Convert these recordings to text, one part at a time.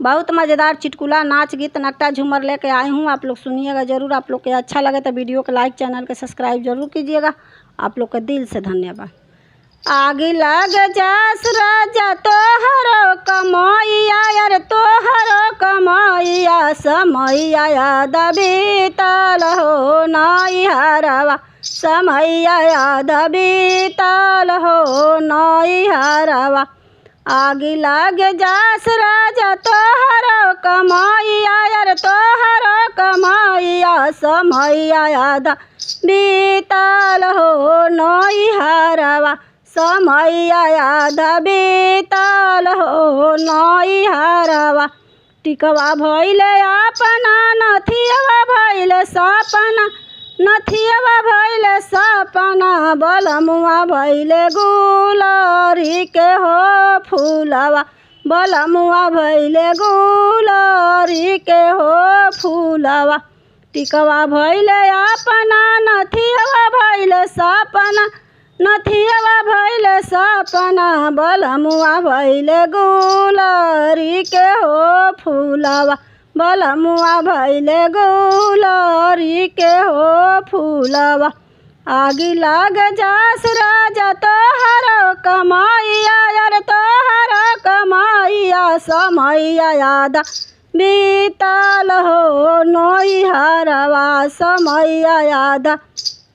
बहुत मज़ेदार चुटकुला नाच गीत नकटा झूमर लेके आई हूँ। आप लोग सुनिएगा ज़रूर। आप लोग के अच्छा लगे तो वीडियो को लाइक, चैनल के सब्सक्राइब जरूर कीजिएगा। आप लोग का दिल से धन्यवाद। आगे लग जास राजा तोहरो कमाइया, यार तोहरो कमाइया, समैया याद बीतल हो नैहरवा, समैया याद बीतल हो नैहरवा। आगे लग जास राजा तोहरो कमाइया, यार तोहरो कमाइया, समैया याद बीतल हो नैहरवा, समैया याद बीतल हो नैहरवा। टिकवा भइले अपना नथियवा भइले सपना, नथियवा भइले सपना, बलमुआ भइले गुलरी के हो फूलवा, बलमुआ भइले गुलरी के हो फूलवा। टिकवा भइले अपना नथियवा भइले सपना, नथियवा भइले सपना, बलमुआ भइले गुलरी के हो फूलवा, बलमुआ भइले गुलरी के हो फूलवा। आगे लग जास राजा तोहरो कमाइया, यार तोहरो कमाइया, समैया याद बीतल हो नैहरवा, समैया याद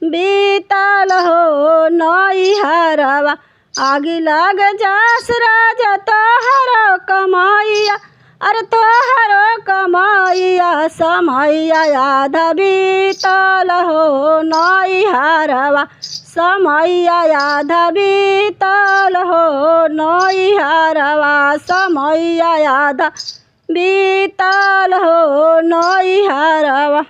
बीतल हो नैहरवा। आगे लग जास राजा तोहरो कमाइया, अरे तोहरो कमाइया, समैया याद बीतल हो नैहरवा, समैया याद बीतल हो नैहरवा, समैया याद बीतल हो नैहरवा।